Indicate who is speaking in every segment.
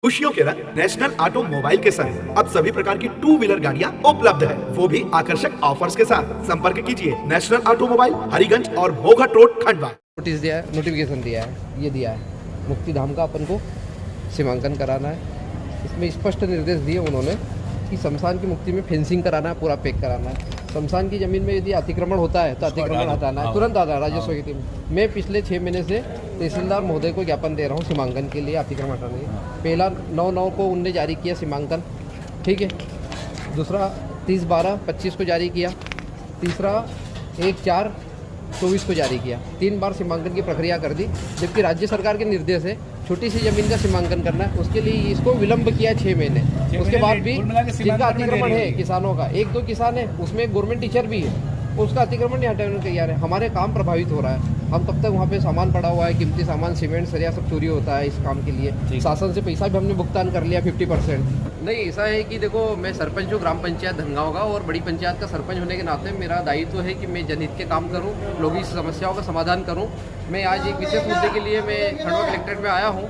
Speaker 1: खुशियों के रंग नेशनल ऑटोमोबाइल के संग अब सभी प्रकार की टू व्हीलर गाड़ियां उपलब्ध है, वो भी आकर्षक ऑफर्स के साथ। संपर्क कीजिए नेशनल ऑटोमोबाइल, हरिगंज और भोगट रोड, खंडवा।
Speaker 2: नोटिस दिया है, नोटिफिकेशन दिया है, ये दिया है मुक्तिधाम का अपन को सीमांकन कराना है। इसमें स्पष्ट निर्देश दिए उन्होंने कि शमशान की मुक्ति में फेंसिंग कराना है, पूरा पैक कराना है। शमशान की ज़मीन में यदि अतिक्रमण होता है तो अतिक्रमण हटाना है, तुरंत आता है राजस्व की टीम। मैं पिछले 6 महीने से तहसीलदार महोदय को ज्ञापन दे रहा हूँ सीमांकन के लिए, अतिक्रमण हटाने के। पहला 9/9 को उनने जारी किया सीमांकन, ठीक है। दूसरा 30/12/25 को जारी किया। तीसरा 1/4/24 को जारी किया। 3 बार सीमांकन की प्रक्रिया कर दी, जबकि राज्य सरकार के निर्देश है छोटी सी जमीन का सीमांकन करना है, उसके लिए इसको विलंब किया 6 महीने। उसके बाद भी जिनका अतिक्रमण है किसानों का, 1-2 किसान है, उसमें एक गवर्नमेंट टीचर भी है, उसका अतिक्रमण नहीं हटाने को तैयार है। हमारे काम प्रभावित हो रहा है। हम तब तक वहाँ पे सामान पड़ा हुआ है, कीमती सामान, सीमेंट, सरिया सब चोरी होता है इस काम के लिए। शासन से पैसा भी हमने भुगतान कर लिया 50%। नहीं, ऐसा है कि देखो, मैं सरपंच हूँ ग्राम पंचायत धनगांव का, और बड़ी पंचायत का सरपंच होने के नाते मेरा दायित्व है कि मैं जनहित के काम करूँ, लोगों की समस्याओं का समाधान करूँ। मैं आज एक विशेष मुद्दे के लिए मैं खंडवा कलेक्ट्रेट में आया हूँ,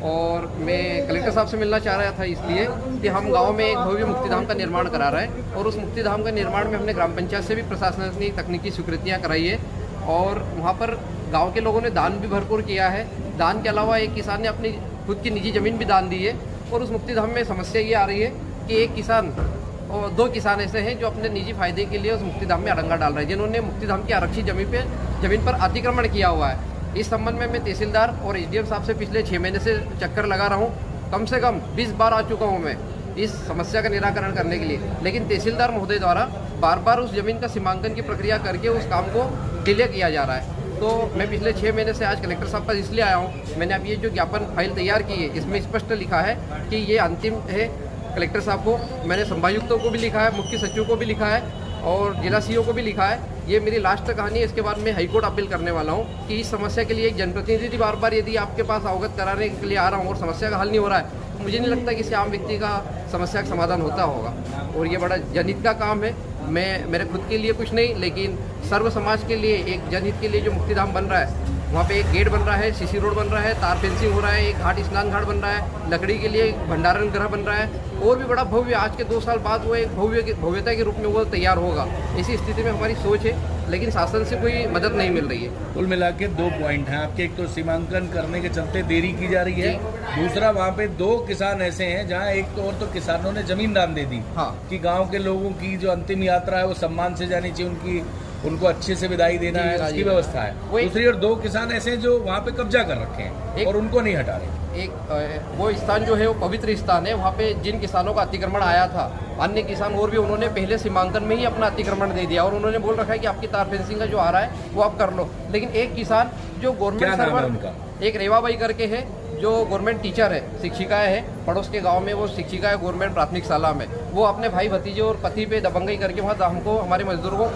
Speaker 2: और मैं कलेक्टर साहब से मिलना चाह रहा था इसलिए कि हम गांव में एक भव्य मुक्तिधाम का निर्माण करा रहे हैं, और उस मुक्तिधाम का निर्माण में हमने ग्राम पंचायत से भी प्रशासनिक तकनीकी स्वीकृतियाँ कराई है, और वहाँ पर गांव के लोगों ने दान भी भरपूर किया है। दान के अलावा एक किसान ने अपनी खुद की निजी ज़मीन भी दान दी है। और उस मुक्तिधाम में समस्या ये आ रही है कि एक किसान और 2 किसान ऐसे हैं जो अपने निजी फायदे के लिए उस मुक्तिधाम में अड़ंगा डाल रहे हैं, जिन्होंने मुक्तिधाम की आरक्षित ज़मीन पर अतिक्रमण किया हुआ है। इस संबंध में मैं तहसीलदार और एसडीएम साहब से पिछले 6 महीने से चक्कर लगा रहा हूँ। कम से कम 20 बार आ चुका हूँ मैं इस समस्या का निराकरण करने के लिए, लेकिन तहसीलदार महोदय द्वारा बार बार उस ज़मीन का सीमांकन की प्रक्रिया करके उस काम को डिले किया जा रहा है। तो मैं पिछले 6 महीने से आज कलेक्टर साहब पास इसलिए आया हूँ। मैंने अब ये जो ज्ञापन फाइल तैयार की है, इसमें स्पष्ट लिखा है कि ये अंतिम है। कलेक्टर साहब को मैंने संभायुक्तों को भी लिखा है, मुख्य सचिव को भी लिखा है, और जिला सीओ को भी लिखा है। ये मेरी लास्ट कहानी है। इसके बाद मैं हाईकोर्ट अपील करने वाला हूँ कि इस समस्या के लिए एक जनप्रतिनिधि बार बार यदि आपके पास अवगत कराने के लिए आ रहा हूँ और समस्या का हल नहीं हो रहा है, तो मुझे नहीं लगता कि किसी आम व्यक्ति का समस्या का समाधान होता होगा। और ये बड़ा जनहित का काम है। मैं मेरे खुद के लिए कुछ नहीं, लेकिन सर्व समाज के लिए, एक जनहित के लिए जो मुक्तिधाम बन रहा है, वहाँ पे एक गेट बन रहा है, सीसी रोड बन रहा है, तार फेंसिंग हो रहा है, एक घाट स्नान घाट बन रहा है, लकड़ी के लिए एक भंडारण गृह बन रहा है, और भी बड़ा भव्य, आज के 2 साल बाद वो एक भव्यता के रूप में वो तैयार होगा। इसी स्थिति में हमारी सोच है, लेकिन शासन से कोई मदद नहीं मिल रही है।
Speaker 3: कुल मिला के 2 पॉइंट हैं आपके। एक तो सीमांकन करने के चलते देरी की जा रही है, दूसरा वहाँ पे 2 किसान ऐसे हैं जहाँ एक तो किसानों ने जमीन दान दे दी।
Speaker 2: हाँ,
Speaker 3: कि गांव के लोगों की जो अंतिम यात्रा है वो सम्मान से जानी चाहिए, उनको अच्छे से विदाई देना है, उसकी व्यवस्था है। दूसरी और 2 किसान ऐसे हैं जो वहाँ पे कब्जा कर रखे हैं और उनको नहीं हटा रहे।
Speaker 2: एक वो स्थान जो है वो पवित्र स्थान है। वहाँ पे जिन किसानों का अतिक्रमण आया था, अन्य किसान और भी, उन्होंने पहले सीमांकन में ही अपना अतिक्रमण दे दिया, और उन्होंने बोल रखा है कि आपकी तार फेंसिंग का जो आ रहा है वो आप कर लो। लेकिन एक किसान जो गवर्नमेंट सर्वर,
Speaker 3: उनका
Speaker 2: एक रेवाबाई करके है, जो गवर्नमेंट टीचर है, शिक्षिका है, पड़ोस के गांव में वो शिक्षिका है गवर्नमेंट प्राथमिक शाला में, वो अपने भाई भतीजे और पति पे दबंगई करके वहाँ हमको, हमारे मजदूरों को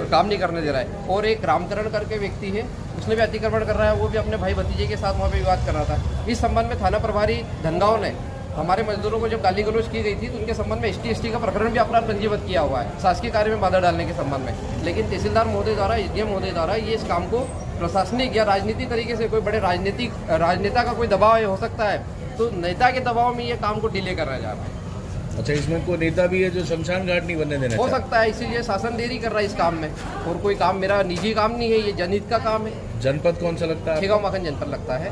Speaker 2: काम नहीं करने दे रहा है। और एक रामकरण करके व्यक्ति है, उसने भी अतिक्रमण कर रहा है, वो भी अपने भाई भतीजे के साथ वहाँ पे विवाद कर रहा था। इस संबंध में थाना प्रभारी धनगांव ने हमारे मजदूरों को जब गाली गलौज की गई थी, तो उनके संबंध में ST/ST का प्रकरण भी अपराध पंजीबद्ध किया हुआ है, शासकीय कार्य में बाधा डालने के संबंध में। लेकिन तहसीलदार महोदय द्वारा, एसडीएम महोदय द्वारा ये इस काम को प्रशासनिक या राजनीतिक तरीके से, कोई बड़े राजनेता का कोई दबाव हो सकता है, तो नेता के दबाव में ये काम को डिले कर रहा जा रहा है।
Speaker 3: अच्छा, इसमें कोई नेता भी है जो शमशान घाट नहीं बनने देना
Speaker 2: हो सकता है, इसीलिए शासन देरी कर रहा है इस काम में। और कोई काम मेरा निजी काम नहीं है, ये जनहित का काम है।
Speaker 3: जनपद कौन सा लगता है?
Speaker 2: छेगांव माखन जनपद लगता है।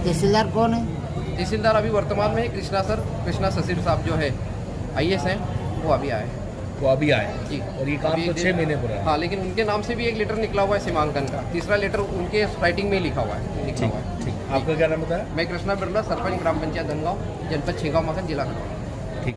Speaker 4: तहसीलदार कौन है?
Speaker 2: तहसीलदार अभी वर्तमान में है कृष्णा ससीर साहब जो है IAS हैं, वो अभी आए।
Speaker 3: वो अभी आए
Speaker 2: जी।
Speaker 3: और ये काम तो 6 महीने पुराना है।
Speaker 2: हाँ, लेकिन उनके नाम से भी एक लेटर निकला हुआ है सीमांकन का। तीसरा लेटर उनके राइटिंग में ही लिखा हुआ है।
Speaker 3: ठीक। आपका क्या नाम बताया?
Speaker 2: मैं कृष्णा बिरला, सरपंच ग्राम पंचायत धनगांव, जनपद छेगांव माखन, जिला खंडवा।